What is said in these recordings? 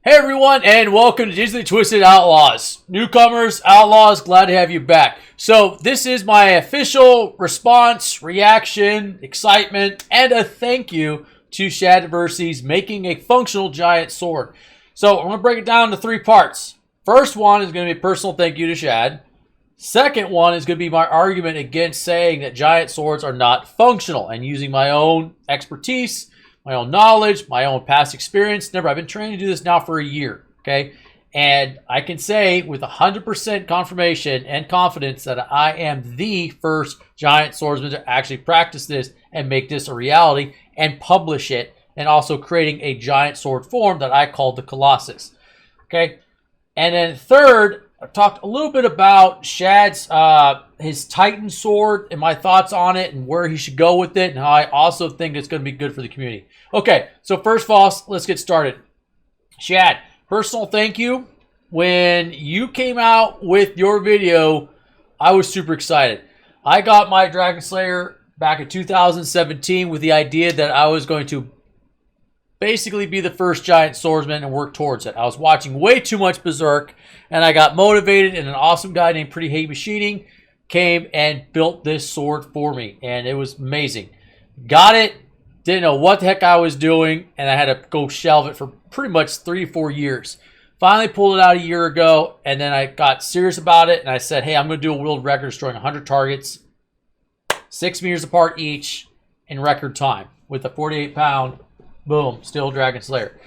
Hey everyone, and welcome to Digitally Twisted Outlaws. Newcomers, outlaws, glad to have you back. So this is my official response, reaction, excitement, and a thank you to Shadiversity's making a functional giant sword. So I'm going to break it down into three parts. First one is going to be a personal thank you to Shad. Second one is going to be my argument against saying that giant swords are not functional, and using my own expertise, my own knowledge, my own past experience. Remember, I've been trained to do this now for a year, okay? And I can say with 100% confirmation and confidence that I am the first giant swordsman to actually practice this and make this a reality and publish it, and also creating a giant sword form that I call the Colossus, okay? And then third, I talked a little bit about Shad's his Titan sword and my thoughts on it and where he should go with it, and how I also think it's going to be good for the community. Okay, so first of all, let's get started. Shad, personal thank you. When you came out with your video, I was super excited. I got my Dragon Slayer back in 2017 with the idea that I was going to basically be the first giant swordsman and work towards it. I was watching way too much Berserk, and I got motivated, and an awesome guy named Pretty Hate Machining came and built this sword for me, and it was amazing. Got it, didn't know what the heck I was doing, and I had to go shelve it for pretty much 3 to 4 years. Finally pulled it out a year ago, and then I got serious about it, and I said, hey, I'm going to do a world record destroying 100 targets, 6 meters apart each, in record time, with a 48-pound boom, still Dragon Slayer.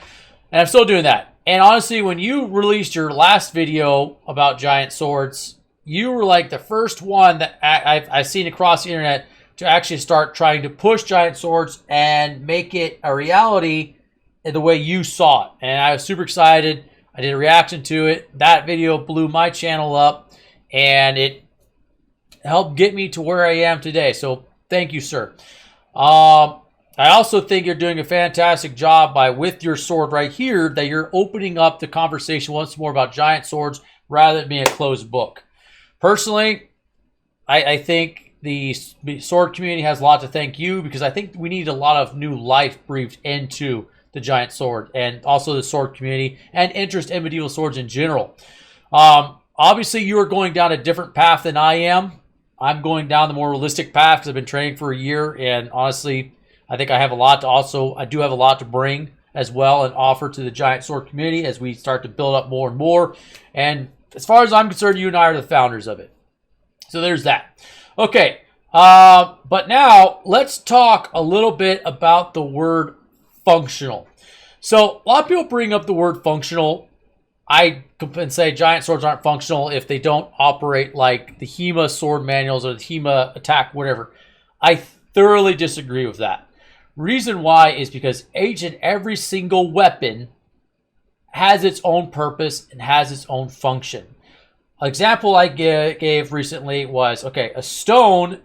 And I'm still doing that. And honestly, when you released your last video about giant swords, you were like the first one that I've seen across the internet to actually start trying to push giant swords and make it a reality in the way you saw it. And I was super excited. I did a reaction to it. That video blew my channel up, and it helped get me to where I am today. So thank you, sir. I also think you're doing a fantastic job with your sword right here, that you're opening up the conversation once more about giant swords rather than being a closed book. Personally, I think the sword community has a lot to thank you, because I think we need a lot of new life breathed into the giant sword, and also the sword community and interest in medieval swords in general. Obviously, you are going down a different path than I am. I'm going down the more realistic path because I've been training for a year, and honestly, I think I have a lot to I do have a lot to bring as well and offer to the giant sword community as we start to build up more and more. And as far as I'm concerned, you and I are the founders of it. So there's that. Okay, but now let's talk a little bit about the word functional. So a lot of people bring up the word functional. I can say giant swords aren't functional if they don't operate like the HEMA sword manuals or the HEMA attack, whatever. I thoroughly disagree with that. Reason why is because each and every single weapon has its own purpose and has its own function. An example I gave recently was, okay, a stone,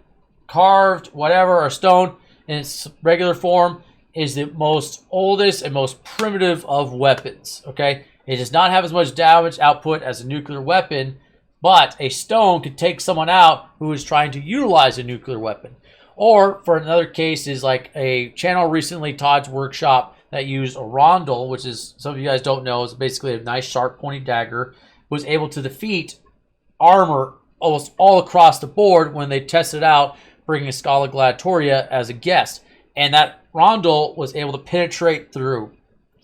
carved, whatever, a stone in its regular form is the most oldest and most primitive of weapons, okay? It does not have as much damage output as a nuclear weapon, but a stone could take someone out who is trying to utilize a nuclear weapon. Or for another case is like a channel recently, Todd's Workshop, that used a rondel, which is, some of you guys don't know, is basically a nice sharp pointy dagger, was able to defeat armor almost all across the board when they tested out bringing a Scala Gladiatoria as a guest. And that rondel was able to penetrate through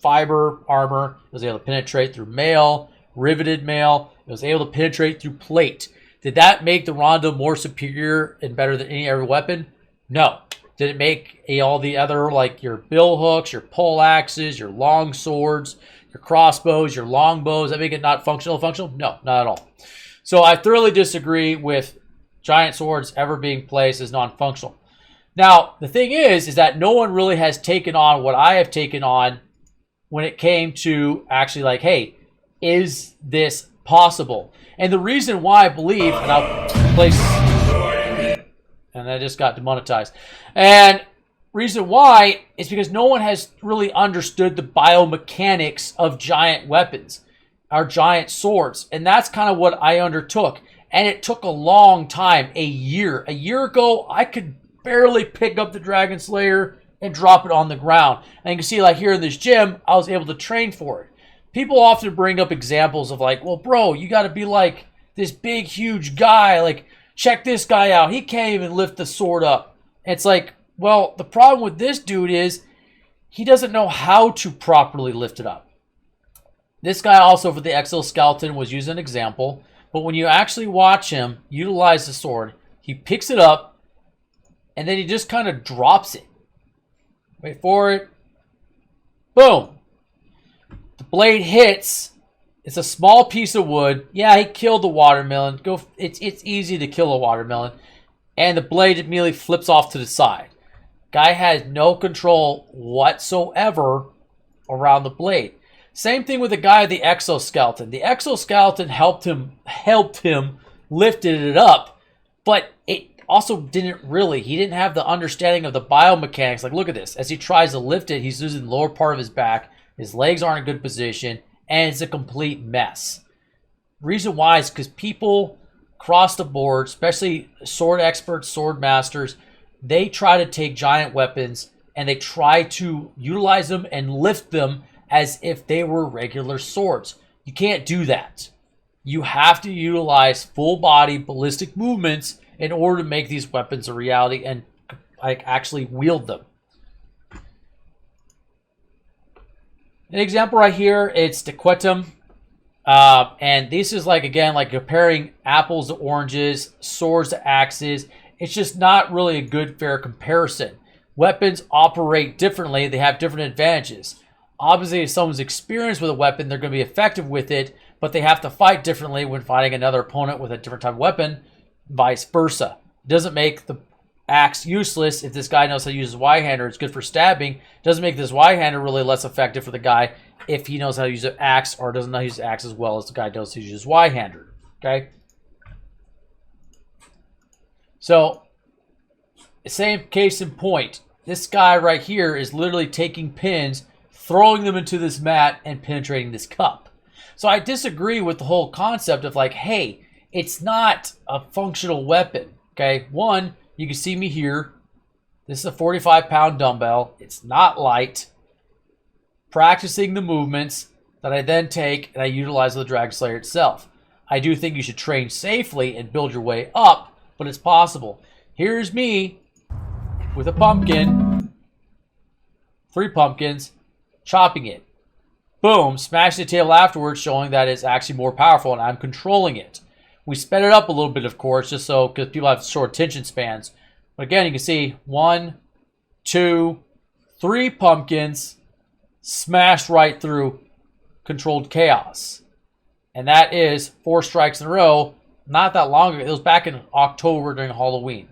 fiber armor, it was able to penetrate through mail, riveted mail, it was able to penetrate through plate. Did that make the rondel more superior and better than any other weapon? No. Did it make all the other, like your bill hooks, your pole axes, your long swords, your crossbows, your longbows, that make it not functional? No, not at all. So I thoroughly disagree with giant swords ever being placed as non-functional. Now, the thing is that no one really has taken on what I have taken on when it came to actually like, hey, is this possible? And the reason why I believe, and I'll place, and I just got demonetized. And reason why is because no one has really understood the biomechanics of giant weapons, our giant swords. And that's kind of what I undertook. And it took a long time, a year. A year ago, I could barely pick up the Dragon Slayer and drop it on the ground. And you can see like here in this gym, I was able to train for it. people often bring up examples of like, well, bro, you got to be like this big, huge guy. Like, check this guy out. He can't even lift the sword up. And it's like, well, the problem with this dude is he doesn't know how to properly lift it up. This guy also for the exoskeleton was using an example. But when you actually watch him utilize the sword, he picks it up and then he just kind of drops it. Wait for it. Boom. The blade hits. It's a small piece of wood. Yeah, he killed the watermelon. It's easy to kill a watermelon. And the blade immediately flips off to the side. Guy has no control whatsoever around the blade. Same thing with the guy, the exoskeleton. The exoskeleton helped him lifted it up, but it also didn't really. He didn't have the understanding of the biomechanics. Like, look at this. As he tries to lift it, he's losing the lower part of his back. His legs aren't in good position, and it's a complete mess. Reason why is because people across the board, especially sword experts, sword masters, they try to take giant weapons and they try to utilize them and lift them as if they were regular swords. You can't do that. You have to utilize full body ballistic movements in order to make these weapons a reality and like actually wield them. An example right here, it's the Quetum. And this is like, again, like comparing apples to oranges, swords to axes. It's just not really a good, fair comparison. Weapons operate differently. They have different advantages. Obviously, if someone's experienced with a weapon, they're going to be effective with it, but they have to fight differently when fighting another opponent with a different type of weapon, vice versa. It doesn't make the axe useless if this guy knows how to use his Y-hander. It's good for stabbing. It doesn't make this Y-hander really less effective for the guy if he knows how to use an axe or doesn't know how to use the axe as well as the guy knows how to use his Y-hander. Okay? So, same case in point. This guy right here is literally taking pins, throwing them into this mat, and penetrating this cup. So I disagree with the whole concept of like, hey, it's not a functional weapon. Okay? One, you can see me here. This is a 45-pound dumbbell. It's not light. Practicing the movements that I then take and I utilize with the Dragon Slayer itself. I do think you should train safely and build your way up, but it's possible. Here's me with a pumpkin, 3 pumpkins, chopping it. Boom, smash the table afterwards, showing that it's actually more powerful and I'm controlling it. We sped it up a little bit, of course, just so, because people have short attention spans. But again, you can see 1, 2, 3 pumpkins smashed right through controlled chaos. And that is 4 strikes in a row. Not that long ago. It was back in October during Halloween.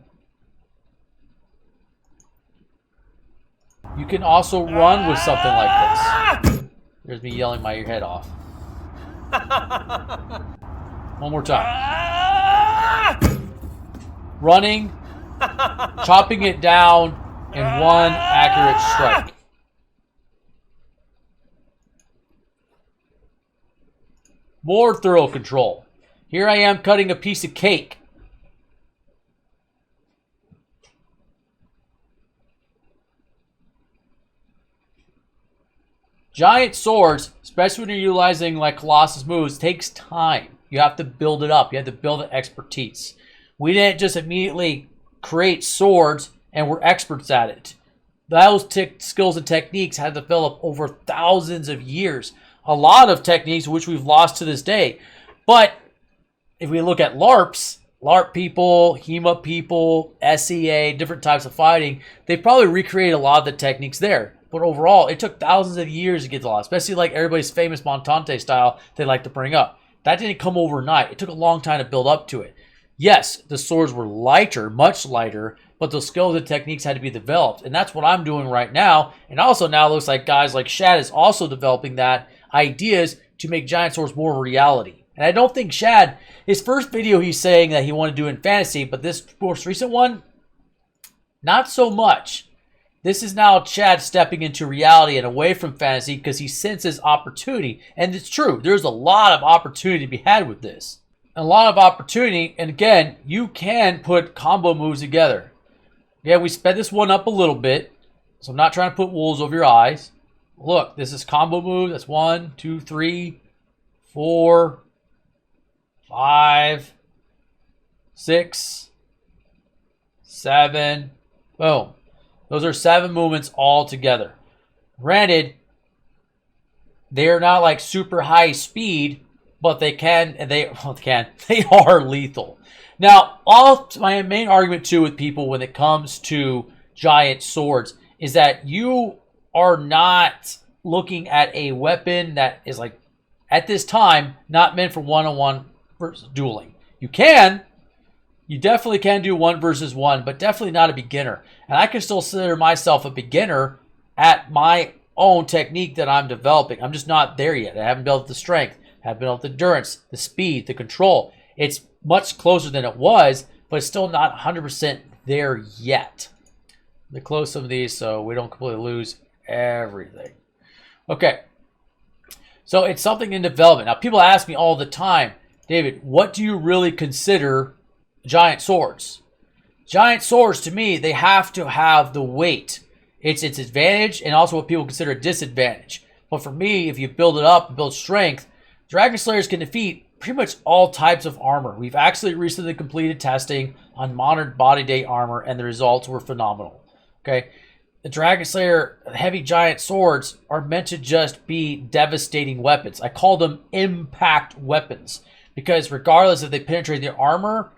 You can also run with something like this. There's me yelling my head off. One more time. Running, chopping it down in one accurate strike. More thorough control. Here I am cutting a piece of cake. Giant swords, especially when you're utilizing like Colossus moves, takes time. You have to build it up. You have to build the expertise. We didn't just immediately create swords and we're experts at it. Those skills and techniques had to develop over thousands of years. A lot of techniques which we've lost to this day. But if we look at LARPs, LARP people, HEMA people, SEA, different types of fighting, they probably recreated a lot of the techniques there. But overall, it took thousands of years to get to a lot, especially like everybody's famous Montante style they like to bring up. That didn't come overnight. It took a long time to build up to it. Yes, the swords were lighter, much lighter, but those skills and techniques had to be developed. And that's what I'm doing right now. And also now it looks like guys like Shad is also developing that ideas to make giant swords more of a reality. And I don't think Shad, his first video he's saying that he wanted to do in fantasy, but this most recent one, not so much. This is now Shad stepping into reality and away from fantasy because he senses opportunity. And it's true, there's a lot of opportunity to be had with this. A lot of opportunity, and again, you can put combo moves together. Yeah, we sped this one up a little bit, so I'm not trying to put wolves over your eyes. Look, this is combo move. That's 1, 2, 3, 4, 5, 6, 7. Boom. Those are 7 movements all together. Granted, they're not like super high speed, but they are lethal. Now, my main argument too with people when it comes to giant swords is that you are not looking at a weapon that is like, at this time, not meant for one-on-one dueling. You definitely can do 1 versus 1, but definitely not a beginner. And I can still consider myself a beginner at my own technique that I'm developing. I'm just not there yet. I haven't built the strength, I haven't built the endurance, the speed, the control. It's much closer than it was, but it's still not 100% there yet. Let me close some of these so we don't completely lose everything. Okay. So it's something in development. Now, people ask me all the time, David, what do you really consider giant swords? Giant swords, to me, they have to have the weight. It's its advantage and also what people consider a disadvantage. But for me, if you build it up and build strength, Dragon Slayers can defeat pretty much all types of armor. We've actually recently completed testing on modern body day armor, and the results were phenomenal. Okay, the Dragon Slayer heavy giant swords are meant to just be devastating weapons. I call them impact weapons because regardless if they penetrate the armor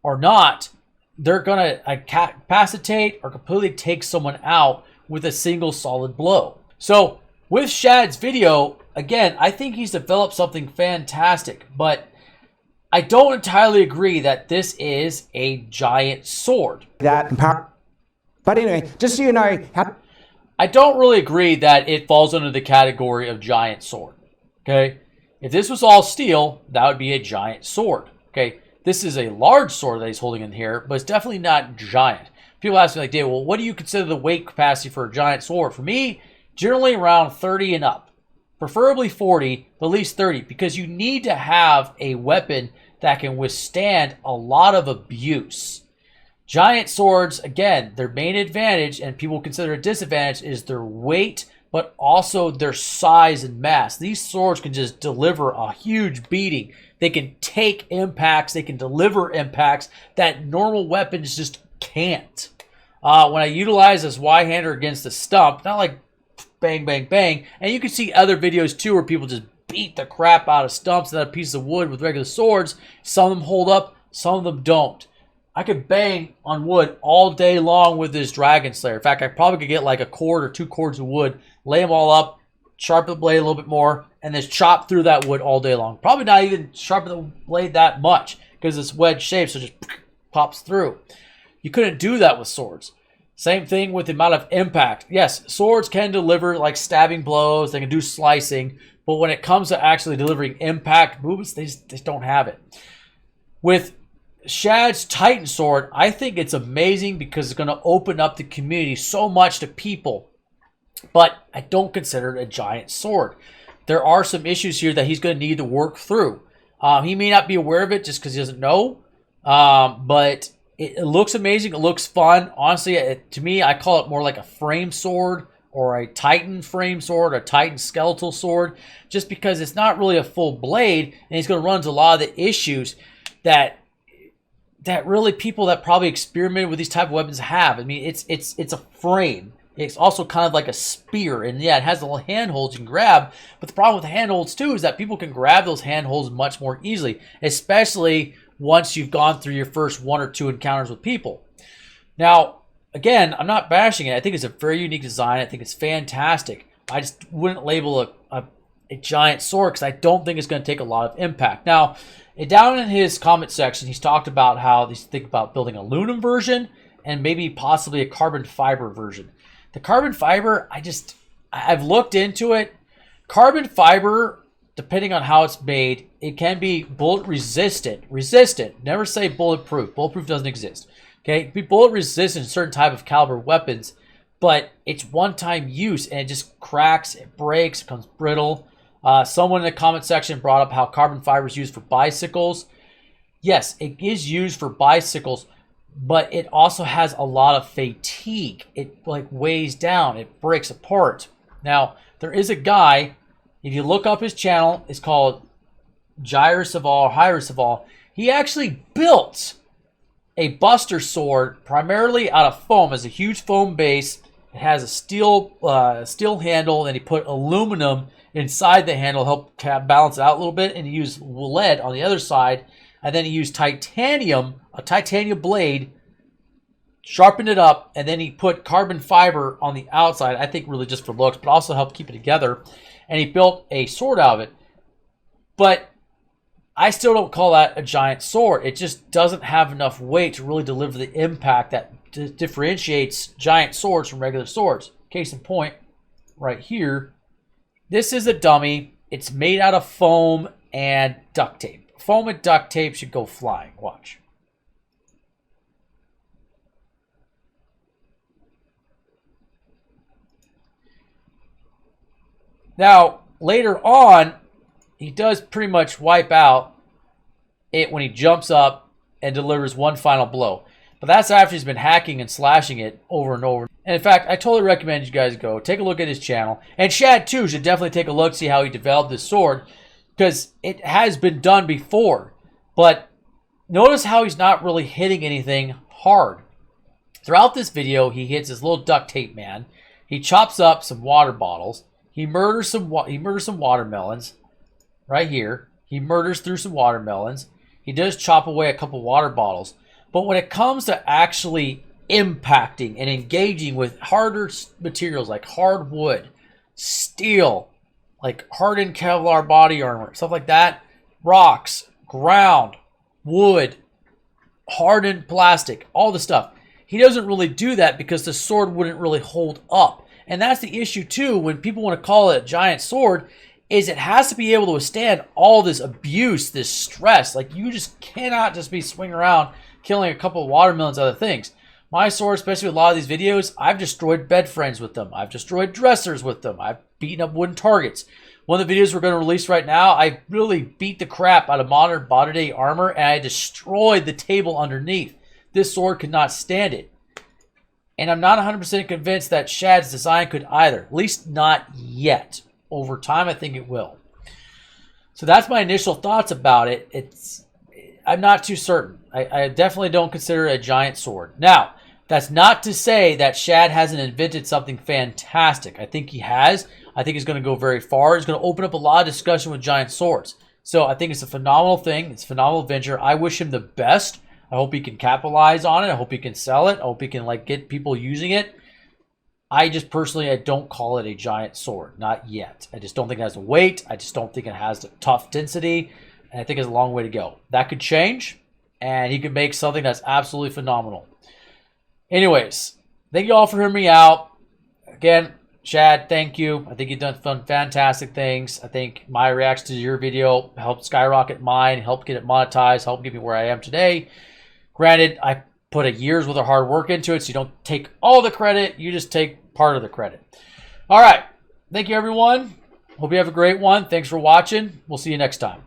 or not, they're going to incapacitate or completely take someone out with a single solid blow. So with Shad's video, again, I think he's developed something fantastic, but I don't entirely agree that this is a giant sword. But anyway, just so you know, I don't really agree that it falls under the category of giant sword. Okay, if this was all steel, that would be a giant sword. Okay, this is a large sword that he's holding in here, but it's definitely not giant. People ask me like, Dave, well, what do you consider the weight capacity for a giant sword? For me, generally around 30 and up, preferably 40, but at least 30, because you need to have a weapon that can withstand a lot of abuse. Giant swords, again, their main advantage, and people consider a disadvantage, is their weight, but also their size and mass. These swords can just deliver a huge beating. They can take impacts, they can deliver impacts that normal weapons just can't. When I utilize this Y-hander against the stump, not like bang, bang, bang, and you can see other videos too where people just beat the crap out of stumps and that piece of wood with regular swords. Some of them hold up, some of them don't. I could bang on wood all day long with this Dragon Slayer. In fact, I probably could get like a cord or 2 cords of wood, lay them all up, sharpen the blade a little bit more, and then chop through that wood all day long. Probably not even sharpen the blade that much because it's wedge shaped, so it just pops through. You couldn't do that with swords. Same thing with the amount of impact. Yes, swords can deliver like stabbing blows, they can do slicing, but when it comes to actually delivering impact movements, they just don't have it. With Shad's Titan sword, I think it's amazing because it's going to open up the community so much to people, but I don't consider it a giant sword. There are some issues here that he's going to need to work through. He may not be aware of it just because he doesn't know, but it looks amazing. It looks fun. Honestly, to me, I call it more like a frame sword or a Titan frame sword, a Titan skeletal sword, just because it's not really a full blade, and he's going to run into a lot of the issues that really people that probably experimented with these type of weapons have. I mean, it's a frame. It's also kind of like a spear, and yeah, it has little handholds you can grab, but the problem with handholds too is that people can grab those handholds much more easily, especially once you've gone through your first 1 or 2 encounters with people. Now, again, I'm not bashing it. I think it's a very unique design. I think it's fantastic. I just wouldn't label a giant sword because I don't think it's going to take a lot of impact. Now, down in his comment section, he's talked about how he's thinking about building a aluminum version and maybe possibly a carbon fiber version. The carbon fiber, I've looked into it. Carbon fiber, depending on how it's made, it can be bullet resistant. Never say bulletproof. Bulletproof doesn't exist. Okay, it can be bullet resistant in certain type of caliber weapons, but it's one-time use and it just cracks, it breaks, it becomes brittle. Someone in the comment section brought up how carbon fiber is used for bicycles. Yes, it is used for bicycles, but it also has a lot of fatigue. It like weighs down, it breaks apart. Now, There is a guy, if you look up his channel, it's called Shadiversity. He actually built a Buster sword primarily out of foam. It has a huge foam base. It has a steel handle, and he put aluminum inside the handle, help balance it out a little bit, and he used lead on the other side, and then he used titanium, a titanium blade, sharpened it up, and then he put carbon fiber on the outside, I think really just for looks, but also help keep it together, and he built a sword out of it. But I still don't call that a giant sword. It just doesn't have enough weight to really deliver the impact that differentiates giant swords from regular swords. Case in point, right here, this is a dummy. It's made out of foam and duct tape. Foam and duct tape should go flying. Watch. Now, later on, he does pretty much wipe out it when he jumps up and delivers one final blow. But that's after he's been hacking and slashing it over and over. And in fact, I totally recommend you guys go take a look at his channel. And Shad, too, should definitely take a look, see how he developed this sword, because it has been done before. But notice how he's not really hitting anything hard. Throughout this video, he hits his little duct tape man. He chops up some water bottles. He murders some watermelons right here. He murders through some watermelons. He does chop away a couple water bottles. But when it comes to actually impacting and engaging with harder materials like hardwood, steel, like hardened Kevlar body armor, stuff like that, rocks, ground, wood, hardened plastic, all the stuff, he doesn't really do that because the sword wouldn't really hold up. And that's the issue too when people want to call it a giant sword, is it has to be able to withstand all this abuse, this stress. Like, you just cannot just be swinging around killing a couple of watermelons and other things. My sword, especially with a lot of these videos, I've destroyed bed frames with them. I've destroyed dressers with them. I've beaten up wooden targets. One of the videos we're going to release right now, I really beat the crap out of modern day armor, and I destroyed the table underneath. This sword could not stand it. And I'm not 100% convinced that Shad's design could either. At least not yet. Over time, I think it will. So that's my initial thoughts about it. I'm not too certain. I definitely don't consider it a giant sword. Now, that's not to say that Shad hasn't invented something fantastic. I think he has. I think he's going to go very far. He's going to open up a lot of discussion with giant swords. So I think it's a phenomenal thing. It's a phenomenal venture. I wish him the best. I hope he can capitalize on it. I hope he can sell it. I hope he can get people using it. I just personally, I don't call it a giant sword. Not yet. I just don't think it has the weight. I just don't think it has the tough density. And I think it's a long way to go. That could change, and he could make something that's absolutely phenomenal. Anyways, thank you all for hearing me out. Again, Shad, thank you. I think you've done fantastic things. I think my reaction to your video helped skyrocket mine, helped get it monetized, helped get me where I am today. Granted, I put a year's worth of hard work into it, so you don't take all the credit. You just take part of the credit. All right. Thank you, everyone. Hope you have a great one. Thanks for watching. We'll see you next time.